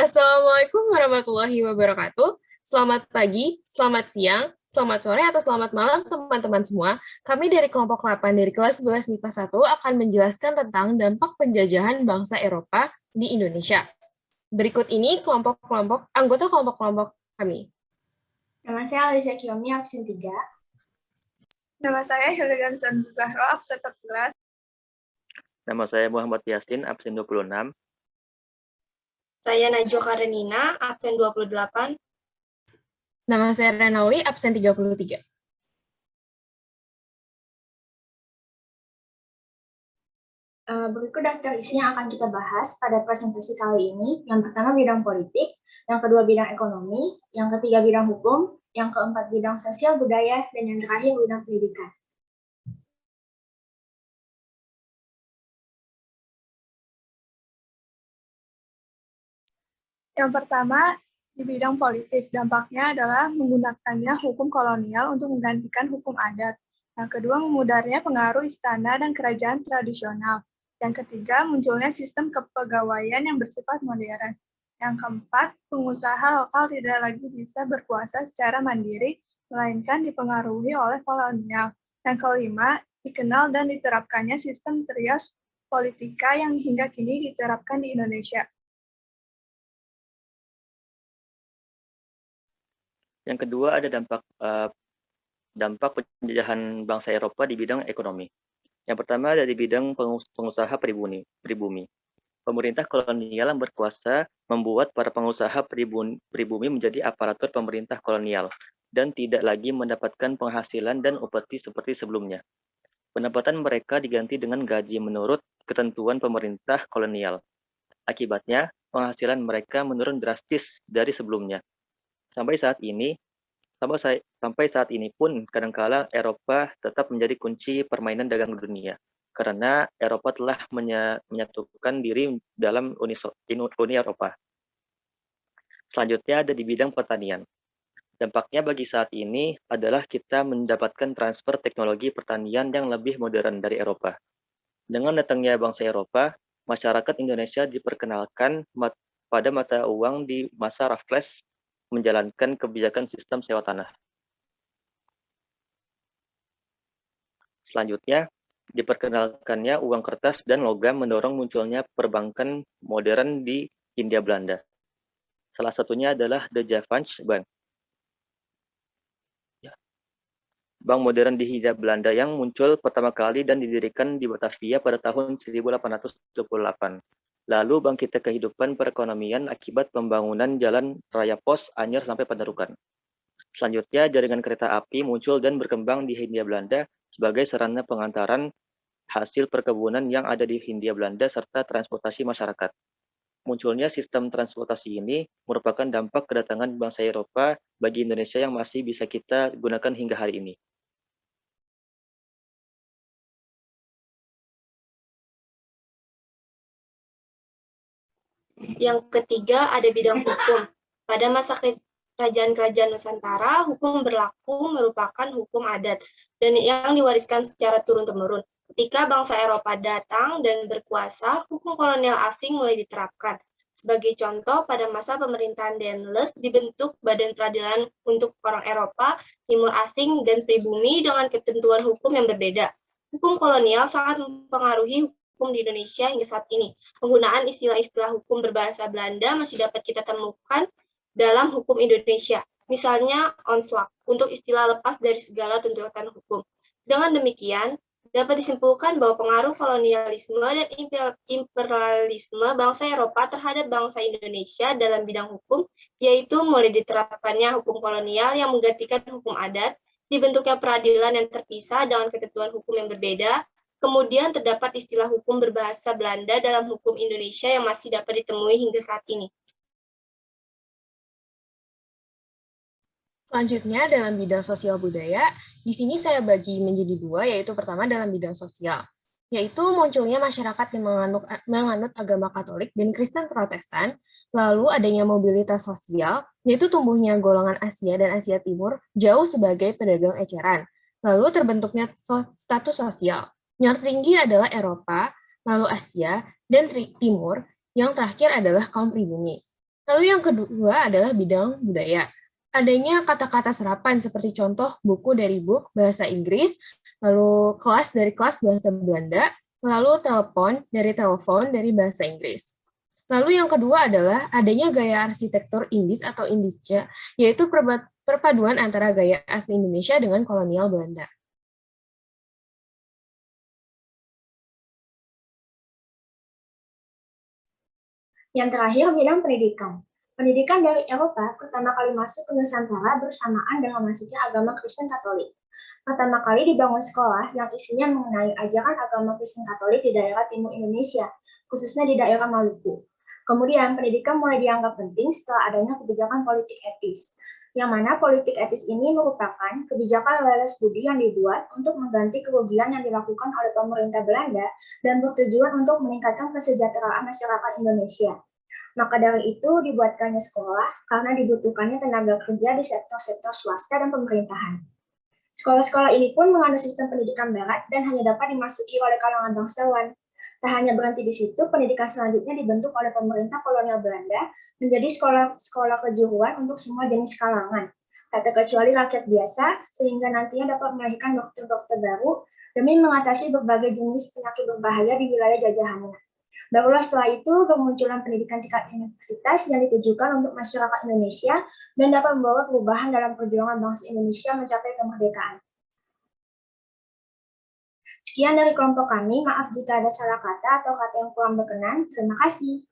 Assalamualaikum warahmatullahi wabarakatuh. Selamat pagi, selamat siang, selamat sore, atau selamat malam teman-teman semua. Kami dari kelompok 8 dari kelas 11 MIPA 1 akan menjelaskan tentang dampak penjajahan bangsa Eropa di Indonesia. Berikut ini anggota kelompok-kelompok kami. Nama saya Alicia Kiyomi, absen 3. Nama saya Hiligan Zahra, absen 14. Nama saya Muhammad Yasin, absen 26. Saya Najwa Karenina, absen 28. Nama saya Renauli, absen 33. Berikut daftar isi yang akan kita bahas pada presentasi kali ini. Yang pertama bidang politik, yang kedua bidang ekonomi, yang ketiga bidang hukum, yang keempat bidang sosial budaya, dan yang terakhir bidang pendidikan. Yang pertama, di bidang politik, dampaknya adalah menggunakannya hukum kolonial untuk menggantikan hukum adat. Yang kedua, memudarnya pengaruh istana dan kerajaan tradisional. Yang ketiga, munculnya sistem kepegawaian yang bersifat modern. Yang keempat, pengusaha lokal tidak lagi bisa berkuasa secara mandiri, melainkan dipengaruhi oleh kolonial. Yang kelima, dikenal dan diterapkannya sistem trias politika yang hingga kini diterapkan di Indonesia. Yang kedua ada dampak penjajahan bangsa Eropa di bidang ekonomi. Yang pertama ada di bidang pengusaha pribumi. Pemerintah kolonial yang berkuasa membuat para pengusaha pribumi menjadi aparatur pemerintah kolonial dan tidak lagi mendapatkan penghasilan dan upeti seperti sebelumnya. Pendapatan mereka diganti dengan gaji menurut ketentuan pemerintah kolonial. Akibatnya, penghasilan mereka menurun drastis dari sebelumnya. Sampai saat ini pun kadangkala Eropa tetap menjadi kunci permainan dagang dunia, karena Eropa telah menyatukan diri dalam Uni Eropa. Selanjutnya ada di bidang pertanian. Dampaknya bagi saat ini adalah kita mendapatkan transfer teknologi pertanian yang lebih modern dari Eropa. Dengan datangnya bangsa Eropa, masyarakat Indonesia diperkenalkan pada mata uang di masa Raffles menjalankan kebijakan sistem sewa tanah. Selanjutnya, diperkenalkannya uang kertas dan logam mendorong munculnya perbankan modern di Hindia Belanda. Salah satunya adalah The Javanse Bank. Bank modern di Hindia Belanda yang muncul pertama kali dan didirikan di Batavia pada tahun 1878. Lalu bangkitnya kehidupan perekonomian akibat pembangunan jalan raya pos Anyer sampai Padarukan. Selanjutnya, jaringan kereta api muncul dan berkembang di Hindia Belanda sebagai sarana pengantaran hasil perkebunan yang ada di Hindia Belanda serta transportasi masyarakat. Munculnya sistem transportasi ini merupakan dampak kedatangan bangsa Eropa bagi Indonesia yang masih bisa kita gunakan hingga hari ini. Yang ketiga ada bidang hukum. Pada masa kerajaan-kerajaan Nusantara, hukum berlaku merupakan hukum adat dan yang diwariskan secara turun-temurun. Ketika bangsa Eropa datang dan berkuasa, hukum kolonial asing mulai diterapkan. Sebagai contoh, pada masa pemerintahan Daendels dibentuk Badan Peradilan untuk orang Eropa, Timur Asing, dan Pribumi dengan ketentuan hukum yang berbeda. Hukum kolonial sangat mempengaruhi hukum di Indonesia hingga saat ini. Penggunaan istilah-istilah hukum berbahasa Belanda masih dapat kita temukan dalam hukum Indonesia. Misalnya onslaught, untuk istilah lepas dari segala tuntutan hukum. Dengan demikian, dapat disimpulkan bahwa pengaruh kolonialisme dan imperialisme bangsa Eropa terhadap bangsa Indonesia dalam bidang hukum, yaitu mulai diterapkannya hukum kolonial yang menggantikan hukum adat, dibentuknya peradilan yang terpisah dengan ketentuan hukum yang berbeda. Kemudian terdapat istilah hukum berbahasa Belanda dalam hukum Indonesia yang masih dapat ditemui hingga saat ini. Selanjutnya, dalam bidang sosial budaya, di sini saya bagi menjadi dua, yaitu pertama dalam bidang sosial, yaitu munculnya masyarakat yang menganut agama Katolik dan Kristen Protestan, lalu adanya mobilitas sosial, yaitu tumbuhnya golongan Asia dan Asia Timur jauh sebagai pedagang eceran, lalu terbentuknya status sosial. Yang tertinggi adalah Eropa, lalu Asia, dan Timur, yang terakhir adalah kaum pribumi. Lalu yang kedua adalah bidang budaya. Adanya kata-kata serapan seperti contoh buku dari book bahasa Inggris, lalu kelas dari kelas bahasa Belanda, lalu telepon dari bahasa Inggris. Lalu yang kedua adalah adanya gaya arsitektur Indis atau Indische, yaitu perpaduan antara gaya asli Indonesia dengan kolonial Belanda. Yang terakhir, bidang pendidikan. Pendidikan dari Eropa pertama kali masuk ke Nusantara bersamaan dengan masuknya agama Kristen Katolik. Pertama kali dibangun sekolah yang isinya mengenai ajaran agama Kristen Katolik di daerah timur Indonesia, khususnya di daerah Maluku. Kemudian, pendidikan mulai dianggap penting setelah adanya kebijakan politik etis, yang mana politik etis ini merupakan kebijakan welas budi yang dibuat untuk mengganti kerugian yang dilakukan oleh pemerintah Belanda dan bertujuan untuk meningkatkan kesejahteraan masyarakat Indonesia. Maka dari itu dibuatkannya sekolah karena dibutuhkannya tenaga kerja di sektor-sektor swasta dan pemerintahan. Sekolah-sekolah ini pun mengandung sistem pendidikan barat dan hanya dapat dimasuki oleh kalangan bangsawan. Tak hanya berhenti di situ, pendidikan selanjutnya dibentuk oleh pemerintah kolonial Belanda menjadi sekolah-sekolah kejuruan untuk semua jenis kalangan, tak terkecuali rakyat biasa, sehingga nantinya dapat melahirkan dokter-dokter baru demi mengatasi berbagai jenis penyakit berbahaya di wilayah jajahannya. Barulah setelah itu bermunculan pendidikan tingkat universitas yang ditujukan untuk masyarakat Indonesia dan dapat membawa perubahan dalam perjuangan bangsa Indonesia mencapai kemerdekaan. Sekian dari kelompok kami, maaf jika ada salah kata atau kata yang kurang berkenan. Terima kasih.